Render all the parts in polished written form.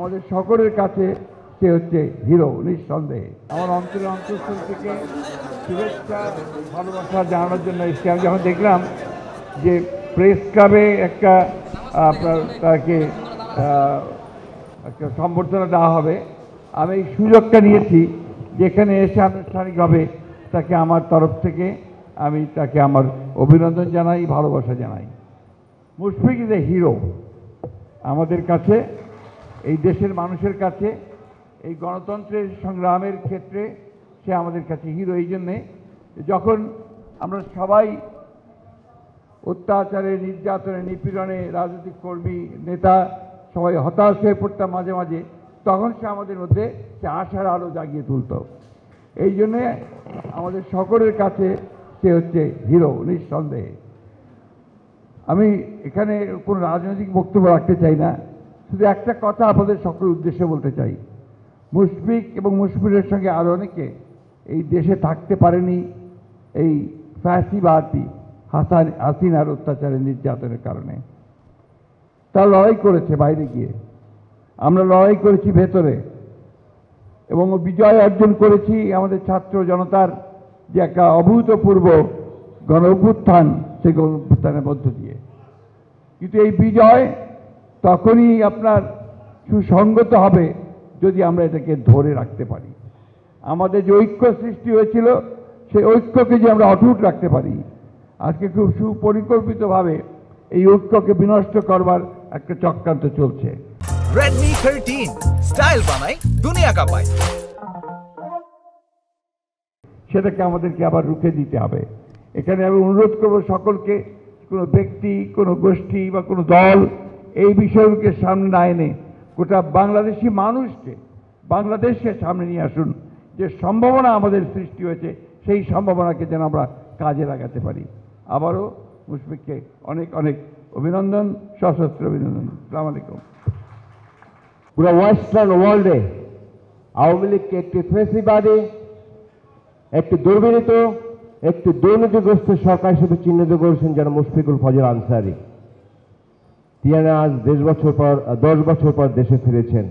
আমাদের সকলের কাছে সে হচ্ছে হিরো নিঃসন্দেহে। আমার অন্তরের অন্তঃস্থল থেকে শুভেচ্ছা ভালোবাসা জানানোর জন্য এসেছি। আমি যখন দেখলাম যে প্রেস ক্লাবে একটা আপনার তাকে একটা সম্বর্ধনা দেওয়া হবে, আমি এই সুযোগটা নিয়েছি যেখানে এসে আনুষ্ঠানিকভাবে তাকে আমার তরফ থেকে আমি তাকে আমার অভিনন্দন জানাই, ভালোবাসা জানাই। মুশফিক ইজ এ হিরো আমাদের কাছে, এই দেশের মানুষের কাছে, এই গণতন্ত্রের সংগ্রামের ক্ষেত্রে সে আমাদের কাছে হিরো। এই জন্যে যখন আমরা সবাই অত্যাচারে, নির্যাতনে, নিপীড়নে, রাজনৈতিক কর্মী, নেতা সবাই হতাশ হয়ে পড়তাম মাঝে মাঝে, তখন সে আমাদের মধ্যে সে আশার আলো জাগিয়ে তুলত। এই জন্যে আমাদের সকলের কাছে সে হচ্ছে হিরো নিঃসন্দেহে। আমি এখানে কোনো রাজনৈতিক বক্তব্য রাখতে চাই না, শুধু একটা কথা আপনাদের সকলের উদ্দেশ্যে বলতে চাই। মুশফিক এবং মুশফিকের সঙ্গে আরও অনেকে এই দেশে থাকতে পারেনি এই ফ্যাসিবাদী হাসিনার অত্যাচারের, নির্যাতনের কারণে। তারা লড়াই করেছে বাইরে গিয়ে, আমরা লড়াই করেছি ভেতরে, এবং বিজয় অর্জন করেছি আমাদের ছাত্র জনতার যে একটা অভূতপূর্ব গণ অভ্যুত্থান, সেই গণ অভ্যুত্থানের মধ্য দিয়ে। কিন্তু এই বিজয় তখনই আপনার সুসংগত হবে যদি আমরা এটাকে ধরে রাখতে পারি। আমাদের যে ঐক্য সৃষ্টি হয়েছিল, সেই ঐক্যকে যে আমরা অটুট রাখতে পারি। আজকে খুব সুপরিকল্পিতভাবে এই ঐক্যকে বিনষ্ট করবার একটা চক্রান্ত চলছে। Redmi 13 স্টাইল বানাই দুনিয়া কাঁপায়, সেটাকে আমাদেরকে আবার রুখে দিতে হবে। এখানে আমি অনুরোধ করব সকলকে, কোনো ব্যক্তি, কোনো গোষ্ঠী বা কোনো দল এই বিষয়কে সামনে না এনে গোটা বাংলাদেশি মানুষকে, বাংলাদেশকে সামনে নিয়ে আসুন। যে সম্ভাবনা আমাদের সৃষ্টি হয়েছে, সেই সম্ভাবনাকে যেন আমরা কাজে লাগাতে পারি। আবারও মুশফিককে অনেক অনেক অভিনন্দন, সশস্ত্র অভিনন্দন। আসসালামু আলাইকুম। পুরো ওয়েস্টার্ন ওয়ার্ল্ডে আওয়ামী লীগকে একটি ফ্যাসিবাদী, একটি দুর্বিনীত, একটি দুর্নীতিগ্রস্ত সরকার হিসেবে চিহ্নিত করেছেন যেন মুশফিকুল ফজর আনসারী। তিনি আজ 10 বছর পর দেশে ফিরেছেন।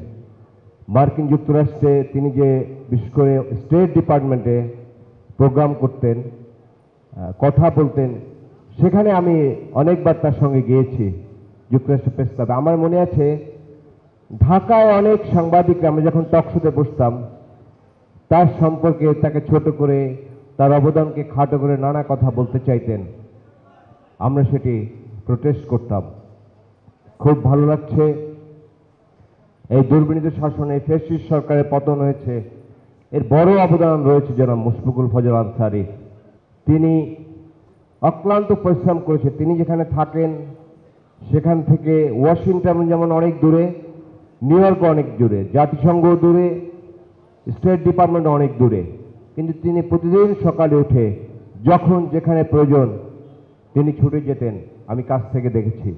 মার্কিন যুক্তরাষ্ট্রে তিনি যে বিশেষ করে স্টেট ডিপার্টমেন্টে প্রোগ্রাম করতেন, কথা বলতেন, সেখানে আমি অনেকবার তার সঙ্গে গিয়েছি যুক্তরাষ্ট্র প্রেস ক্লাবে। আমার মনে আছে ঢাকায় অনেক সাংবাদিকরা, আমরা যখন টকশোতে বসতাম, তার সম্পর্কে, তাকে ছোট করে, তার অবদানকে খাটো করে নানা কথা বলতে চাইতেন। আমরা সেটি প্রোটেস্ট করতাম। খুব ভালো লাগছে এই দুর্বিনীত শাসনে ফ্যাসিস্ট সরকারের পতন হয়েছে, এর বড় অবদান রয়েছে জনাব মুশফিকুল ফজর আনসারী। তিনি অক্লান্ত পরিশ্রম করেছে। তিনি যেখানে থাকেন সেখান থেকে ওয়াশিংটন যেমন অনেক দূরে, নিউ ইয়র্ক অনেক দূরে, জাতিসংঘ দূরে, স্টেট ডিপার্টমেন্ট অনেক দূরে, কিন্তু তিনি প্রতিদিন সকালে উঠে যখন যেখানে প্রয়োজন তিনি ছুটে যেতেন। আমি কাছ থেকে দেখেছি।